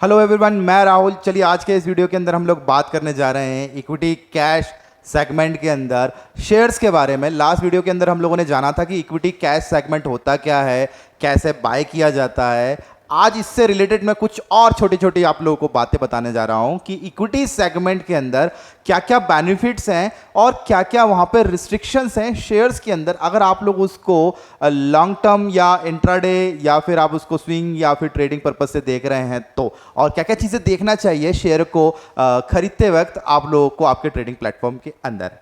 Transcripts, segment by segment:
Hello everyone, मैं राहुल। चलिए आज के इस वीडियो के अंदर हम लोग बात करने जा रहे हैं इक्विटी कैश सेगमेंट के अंदर शेयर्स के बारे में। लास्ट वीडियो के अंदर हम लोगों ने जाना था कि इक्विटी कैश सेगमेंट होता क्या है, कैसे बाय किया जाता है। आज इससे रिलेटेड मैं कुछ और छोटी छोटी आप लोगों को बातें बताने जा रहा हूं कि इक्विटी सेगमेंट के अंदर क्या क्या बेनिफिट्स हैं और क्या क्या वहां पे रिस्ट्रिक्शंस हैं शेयर्स के अंदर। अगर आप लोग उसको लॉन्ग टर्म या इंट्राडे या फिर आप उसको स्विंग या फिर ट्रेडिंग पर्पज से देख रहे हैं तो, और क्या क्या चीज़ें देखना चाहिए शेयर को खरीदते वक्त आप लोगों को आपके ट्रेडिंग प्लेटफॉर्म के अंदर।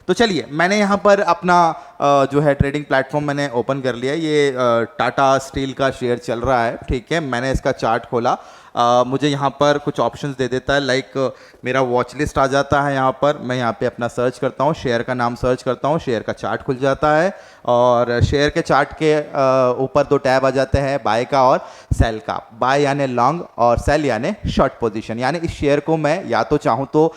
तो चलिए, मैंने यहाँ पर अपना जो है ट्रेडिंग प्लेटफॉर्म मैंने ओपन कर लिया। ये टाटा स्टील का शेयर चल रहा है, ठीक है। मैंने इसका चार्ट खोला। मुझे यहाँ पर कुछ ऑप्शंस दे देता है, लाइक मेरा वॉच लिस्ट आ जाता है। यहाँ पर मैं यहाँ पे अपना सर्च करता हूँ, शेयर का नाम सर्च करता हूँ, शेयर का चार्ट खुल जाता है और शेयर के चार्ट के ऊपर दो टैब आ जाते हैं, बाय का और सेल का। बाय यानी लॉन्ग और सेल यानी शॉर्ट पोजीशन। यानी इस शेयर को मैं या तो चाहूँ तो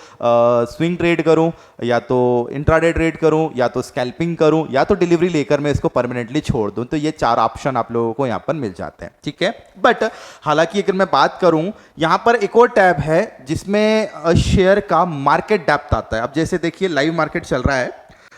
स्विंग ट्रेड करूँ, या तो इंट्राडे ट्रेड करूँ, या तो स्कैल्पिंग करूँ, या तो डिलीवरी लेकर मैं इसको परमानेंटली छोड़ दूँ। तो ये चार ऑप्शन आप लोगों को यहाँ पर मिल जाते हैं, ठीक है। बट हालांकि अगर मैं बात करूं, यहां पर एक और टैब है जिसमें शेयर का मार्केट डेप्थ आता है। अब जैसे देखिए लाइव मार्केट चल रहा है।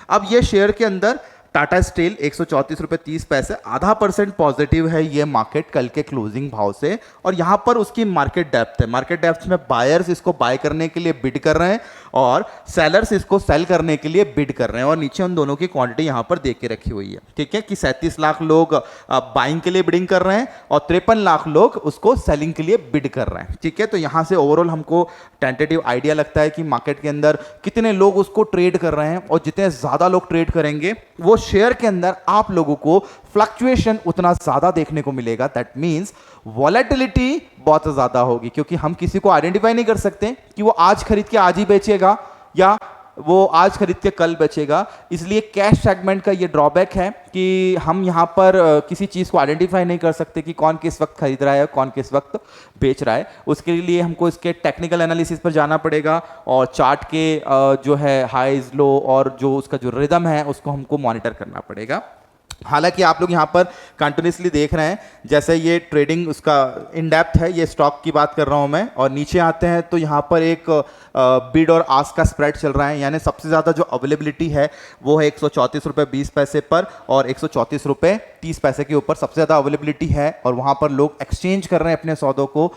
अब ये शेयर के अंदर टाटा स्टील 134 रुपये 30 पैसे, आधा % पॉजिटिव है ये मार्केट कल के क्लोजिंग भाव से। और यहां पर उसकी मार्केट डेप्थ है। मार्केट डेप्थ में बायर्स इसको बाय करने के लिए बिड कर रहे हैं और सेलर्स इसको सेल करने के लिए बिड कर रहे हैं। और नीचे उन दोनों की क्वांटिटी यहां पर देख के रखी हुई है, ठीक है, कि 37 लाख लोग बाइंग के लिए बिडिंग कर रहे हैं और 53 लाख लोग उसको सेलिंग के लिए बिड कर रहे हैं, ठीक है। तो यहां से ओवरऑल हमको टेंटेटिव आइडिया लगता है कि मार्केट के अंदर कितने लोग उसको ट्रेड कर रहे हैं। और जितने ज्यादा लोग ट्रेड करेंगे वो शेयर के अंदर आप लोगों को फ्लक्चुएशन उतना ज्यादा देखने को मिलेगा। दैट मींस वॉलेटिलिटी बहुत ज्यादा होगी, क्योंकि हम किसी को आइडेंटिफाई नहीं कर सकते कि वो आज खरीद के आज ही बेचेगा या वो आज खरीद के कल बेचेगा। इसलिए कैश सेगमेंट का ये ड्रॉबैक है कि हम यहाँ पर किसी चीज़ को आइडेंटिफाई नहीं कर सकते कि कौन किस वक्त खरीद रहा है, कौन किस वक्त बेच रहा है। उसके लिए हमको इसके टेक्निकल एनालिसिस पर जाना पड़ेगा और चार्ट के जो है हाईज लो और जो उसका जो रिदम है उसको हमको मॉनिटर करना पड़ेगा। हालांकि आप लोग यहाँ पर कंटिन्यूसली देख रहे हैं, जैसे ये ट्रेडिंग उसका इन डेप्थ है, ये स्टॉक की बात कर रहा हूँ मैं। और नीचे आते हैं तो यहाँ पर एक बिड और आस्क का स्प्रेड चल रहा है। यानी सबसे ज़्यादा जो अवेलेबिलिटी है वो है 134 रुपये 20 पैसे पर और 134 रुपये 30 पैसे के ऊपर सबसे ज़्यादा अवेलेबिलिटी है। और वहाँ पर लोग एक्सचेंज कर रहे हैं अपने सौदों को,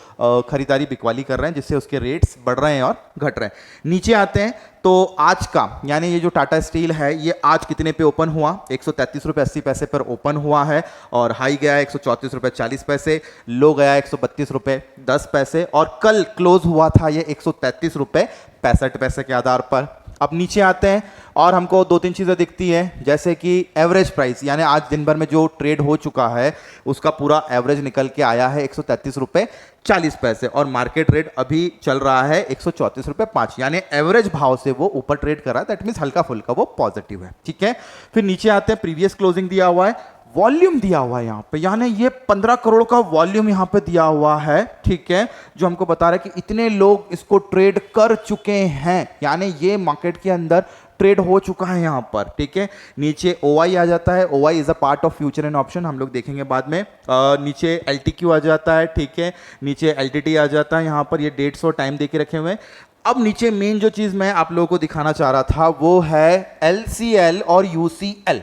खरीदारी बिकवाली कर रहे हैं, जिससे उसके रेट्स बढ़ रहे हैं और घट रहे हैं। नीचे आते हैं तो आज का, यानी ये जो टाटा स्टील है ये आज कितने पे ओपन हुआ, 133 रुपये 80 पैसे पर ओपन हुआ है और हाई गया 134 रुपये 40 पैसे, लो गया 132 रुपये 10 पैसे और कल क्लोज हुआ था ये 133 रुपये 65 पैसे के आधार पर। अब नीचे आते हैं और हमको दो तीन चीज़ें दिखती हैं, जैसे कि एवरेज प्राइस, यानी आज दिन भर में जो ट्रेड हो चुका है उसका पूरा एवरेज निकल के आया है 133 रुपये 40 पैसे और मार्केट रेट अभी चल रहा है 134 रुपये 5, यानी एवरेज भाव से वो ऊपर ट्रेड कर रहा है। दैट मीन्स हल्का फुल्का वो पॉजिटिव है, ठीक है। फिर नीचे आते हैं, प्रीवियस क्लोजिंग दिया हुआ है, वॉल्यूम दिया हुआ है यहाँ पे, यानी ये 15 करोड़ का वॉल्यूम यहाँ पे दिया हुआ है, ठीक है, जो हमको बता रहा है कि इतने लोग इसको ट्रेड कर चुके हैं, यानी ये मार्केट के अंदर ट्रेड हो चुका है यहाँ पर, ठीक है। नीचे OI आ जाता है, OI is a part of future and option, हम लोग देखेंगे बाद में। नीचे LTQ आ जाता है, ठीक है, नीचे LTT आ जाता है, यहाँ पर ये डेट्स और टाइम देके रखे हुए हैं। अब नीचे मेन जो चीज़ मैं आप लोगों को दिखाना चाह रहा था वो है LCL और UCL,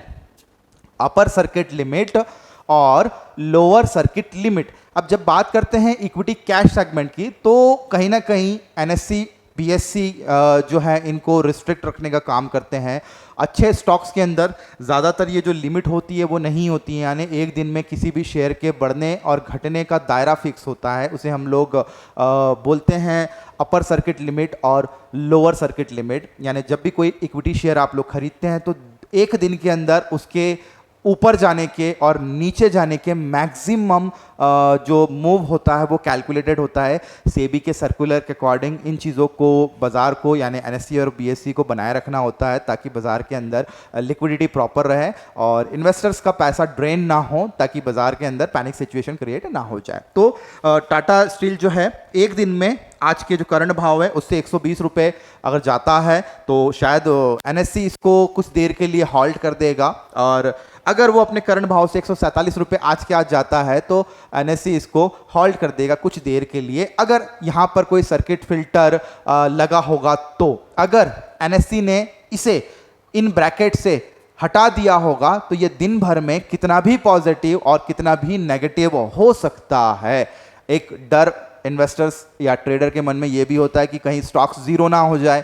अपर सर्किट लिमिट और लोअर सर्किट लिमिट। अब जब बात करते हैं इक्विटी कैश सेगमेंट की तो कहीं ना कहीं NSE BSE जो है इनको रिस्ट्रिक्ट रखने का काम करते हैं। अच्छे स्टॉक्स के अंदर ज़्यादातर ये जो लिमिट होती है वो नहीं होती है, यानी एक दिन में किसी भी शेयर के बढ़ने और घटने का दायरा फिक्स होता है, उसे हम लोग बोलते हैं अपर सर्किट लिमिट और लोअर सर्किट लिमिट। यानी जब भी कोई इक्विटी शेयर आप लोग खरीदते हैं तो एक दिन के अंदर उसके ऊपर जाने के और नीचे जाने के मैक्सिमम जो मूव होता है वो कैलकुलेटेड होता है सेबी के सर्कुलर के अकॉर्डिंग। इन चीज़ों को बाज़ार को यानी एनएससी और बीएससी को बनाए रखना होता है ताकि बाज़ार के अंदर लिक्विडिटी प्रॉपर रहे और इन्वेस्टर्स का पैसा ड्रेन ना हो, ताकि बाज़ार के अंदर पैनिक सिचुएशन क्रिएट ना हो जाए। तो टाटा स्टील जो है एक दिन में आज के जो करंट भाव है उससे 120 रुपये अगर जाता है तो शायद एनएससी इसको कुछ देर के लिए हॉल्ट कर देगा, और अगर वो अपने करंट भाव से 147 रुपये आज के आज जाता है तो एनएससी इसको हॉल्ट कर देगा कुछ देर के लिए। अगर यहाँ पर कोई सर्किट फिल्टर लगा होगा तो अगर एनएससी ने इसे इन ब्रैकेट से हटा दिया होगा तो ये दिन भर में कितना भी पॉजिटिव और कितना भी नेगेटिव हो सकता है। एक डर इन्वेस्टर्स या ट्रेडर के मन में ये भी होता है कि कहीं स्टॉक्स ज़ीरो ना हो जाए।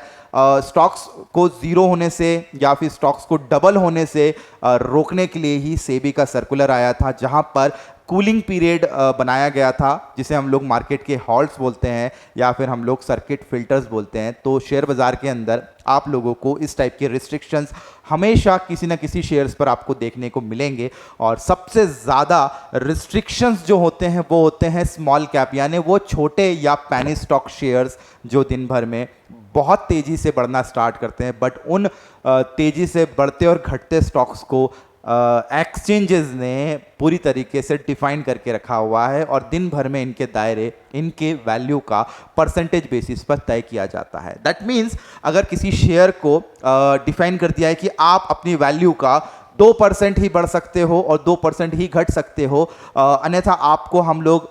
स्टॉक्स को ज़ीरो होने से या फिर स्टॉक्स को डबल होने से रोकने के लिए ही सेबी का सर्कुलर आया था, जहां पर कूलिंग पीरियड बनाया गया था, जिसे हम लोग मार्केट के हॉल्ट्स बोलते हैं या फिर हम लोग सर्किट फिल्टर्स बोलते हैं। तो शेयर बाज़ार के अंदर आप लोगों को इस टाइप के रिस्ट्रिक्शंस हमेशा किसी न किसी शेयर्स पर आपको देखने को मिलेंगे, और सबसे ज़्यादा रिस्ट्रिक्शंस जो होते हैं वो होते हैं स्मॉल कैप, यानी वो छोटे या पैनी स्टॉक शेयर्स जो दिन भर में बहुत तेज़ी से बढ़ना स्टार्ट करते हैं। बट उन तेज़ी से बढ़ते और घटते स्टॉक्स को एक्सचेंजेस ने पूरी तरीके से डिफाइन करके रखा हुआ है और दिन भर में इनके दायरे, इनके वैल्यू का परसेंटेज बेसिस पर तय किया जाता है। दैट मीन्स अगर किसी शेयर को डिफाइन कर दिया है कि आप अपनी वैल्यू का 2% ही बढ़ सकते हो और 2% ही घट सकते हो, अन्यथा आपको हम लोग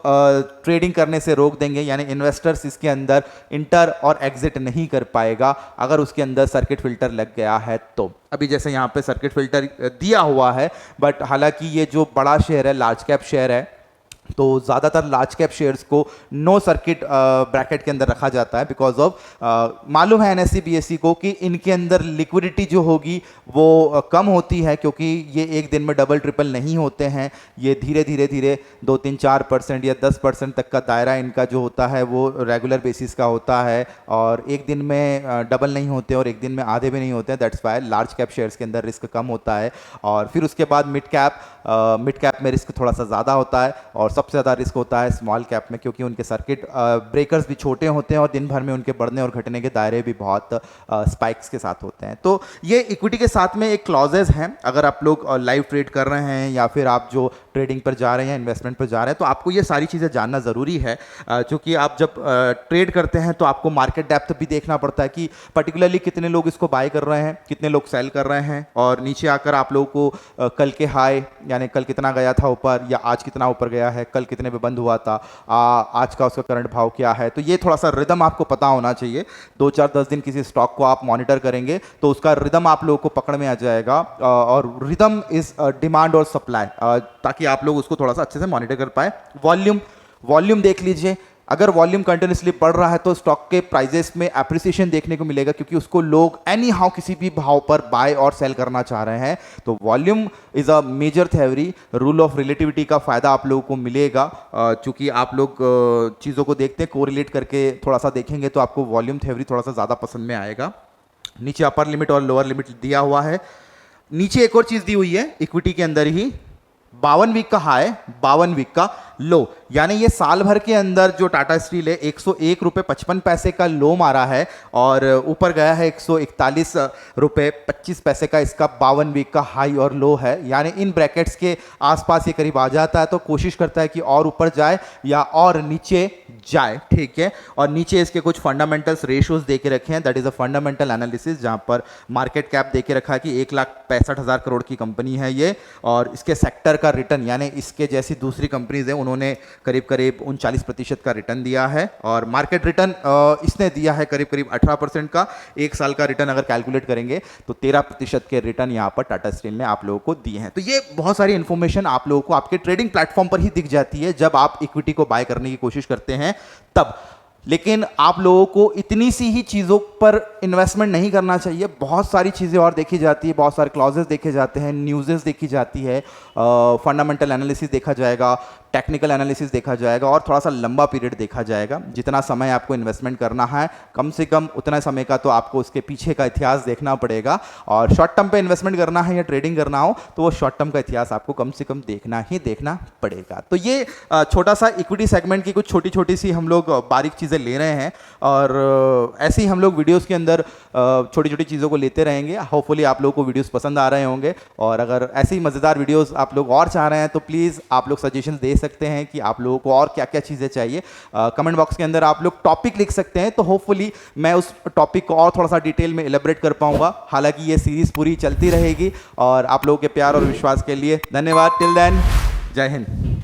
ट्रेडिंग करने से रोक देंगे, यानी इन्वेस्टर्स इसके अंदर इंटर और एग्जिट नहीं कर पाएगा अगर उसके अंदर सर्किट फिल्टर लग गया है तो। अभी जैसे यहाँ पे सर्किट फिल्टर दिया हुआ है, बट हालांकि ये जो बड़ा शेयर है, लार्ज कैप शेयर है, तो ज़्यादातर लार्ज कैप शेयर्स को नो सर्किट ब्रैकेट के अंदर रखा जाता है बिकॉज ऑफ मालूम है एनएससी बीएससी को कि इनके अंदर लिक्विडिटी जो होगी वो कम होती है, क्योंकि ये एक दिन में डबल ट्रिपल नहीं होते हैं। ये धीरे धीरे धीरे 2-3-4% या 10% तक का दायरा इनका जो होता है वो रेगुलर बेसिस का होता है, और एक दिन में डबल नहीं होते और एक दिन में आधे भी नहीं होते हैं। That's why large cap shares के अंदर रिस्क कम होता है। और फिर उसके बाद मिड कैप में रिस्क थोड़ा सा ज़्यादा होता है, और सबसे ज़्यादा रिस्क होता है स्मॉल कैप में, क्योंकि उनके सर्किट ब्रेकर्स भी छोटे होते हैं और दिन भर में उनके बढ़ने और घटने के दायरे भी बहुत स्पाइक्स के साथ होते हैं। तो ये इक्विटी के साथ में एक क्लॉजेज हैं। अगर आप लोग लाइव ट्रेड कर रहे हैं या फिर आप जो ट्रेडिंग पर जा रहे हैं, इन्वेस्टमेंट पर जा रहे हैं, तो आपको ये सारी चीज़ें जानना ज़रूरी है, क्योंकि आप जब ट्रेड करते हैं तो आपको मार्केट डेप्थ भी देखना पड़ता है कि पर्टिकुलरली कितने लोग इसको बाय कर रहे हैं, कितने लोग सेल कर रहे हैं, और नीचे आकर आप लोगों को कल के हाई यानी कल कितना गया था ऊपर या आज कितना ऊपर गया है, कल कितने पे बंद हुआ था, आज का उसका करंट भाव क्या है। तो ये थोड़ा सा रिदम आपको पता होना चाहिए। 2-4-10 दिन किसी स्टॉक को आप मॉनिटर करेंगे तो उसका रिदम आप लोगों को पकड़ में आ जाएगा, और रिदम इज डिमांड और सप्लाई, ताकि आप लोग उसको थोड़ा सा अच्छे से मॉनिटर कर पाए। वॉल्यूम देख लीजिए, अगर वॉल्यूम कंटिन्यूसली बढ़ रहा है तो स्टॉक के प्राइजेस में एप्रिसिएशन देखने को मिलेगा, क्योंकि उसको लोग एनी हाउ किसी भी भाव पर बाय और सेल करना चाह रहे हैं। तो volume is a major theory. Rule of relativity का फायदा आप लोगों को मिलेगा, चूंकि आप लोग चीज़ों को देखते हैं कोरिलेट करके थोड़ा सा देखेंगे तो आपको वॉल्यूम थ्योरी थोड़ा सा ज़्यादा पसंद में आएगा। नीचे अपर लिमिट और लोअर लिमिट दिया हुआ है। नीचे एक और चीज़ दी हुई है इक्विटी के अंदर ही, 52 वीक का हाई, 52 वीक का लो, यानी ये साल भर के अंदर जो टाटा स्टील है 101 रुपये 55 पैसे का लो मारा है और ऊपर गया है 141 रुपये 25 पैसे का इसका 52 वीक का हाई और लो है, यानी इन ब्रैकेट्स के आसपास ये करीब आ जाता है। तो कोशिश करता है कि और ऊपर जाए या और नीचे जाए, ठीक है। और नीचे इसके कुछ फंडामेंटल्स रेशियोज दे के रखे हैं, that is a fundamental analysis, जहां पर मार्केट कैप दे के रखा है कि 1,65,000 करोड़ की कंपनी है ये, और इसके सेक्टर का रिटर्न यानी इसके जैसी दूसरी कंपनीज हैं उन्होंने करीब करीब 39% का रिटर्न दिया है, और मार्केट रिटर्न इसने दिया है करीब करीब 18% का। एक साल का रिटर्न अगर कैलकुलेट करेंगे तो 13% के रिटर्न यहाँ पर टाटा स्टील ने आप लोगों को दिए हैं। तो ये बहुत सारी इंफॉर्मेशन आप लोगों को आपके ट्रेडिंग प्लेटफॉर्म पर ही दिख जाती है जब आप इक्विटी को बाय करने की कोशिश करते हैं तब। लेकिन आप लोगों को इतनी सी ही चीज़ों पर इन्वेस्टमेंट नहीं करना चाहिए, बहुत सारी चीज़ें और देखी जाती है, बहुत सारे क्लॉजेस देखे जाते हैं, न्यूज़ेस देखी जाती है, फंडामेंटल एनालिसिस देखा जाएगा, टेक्निकल एनालिसिस देखा जाएगा और थोड़ा सा लंबा पीरियड देखा जाएगा। जितना समय आपको इन्वेस्टमेंट करना है कम से कम उतना समय का तो आपको उसके पीछे का इतिहास देखना पड़ेगा। और शॉर्ट टर्म पे इन्वेस्टमेंट करना है या ट्रेडिंग करना हो तो वो शॉर्ट टर्म का इतिहास आपको कम से कम देखना पड़ेगा। तो ये छोटा सा इक्विटी सेगमेंट की कुछ छोटी छोटी सी हम लोग बारीक चीज़ें ले रहे हैं और ऐसे ही हम लोग वीडियोस के अंदर छोटी छोटी चीज़ों को लेते रहेंगे। होपफुली आप लोगों को वीडियोस पसंद आ रहे होंगे और अगर ऐसे ही मज़ेदार वीडियोस आप लोग और चाह रहे हैं तो प्लीज़ आप लोग सजेशन दे सकते हैं कि आप लोगों को और क्या क्या चीज़ें चाहिए। कमेंट बॉक्स के अंदर आप लोग टॉपिक लिख सकते हैं तो होपफुली मैं उस टॉपिक को और थोड़ा सा डिटेल में एलेबरेट कर पाऊंगा। हालांकि ये सीरीज़ पूरी चलती रहेगी और आप लोगों के प्यार और विश्वास के लिए धन्यवाद। टिल देन, जय हिंद।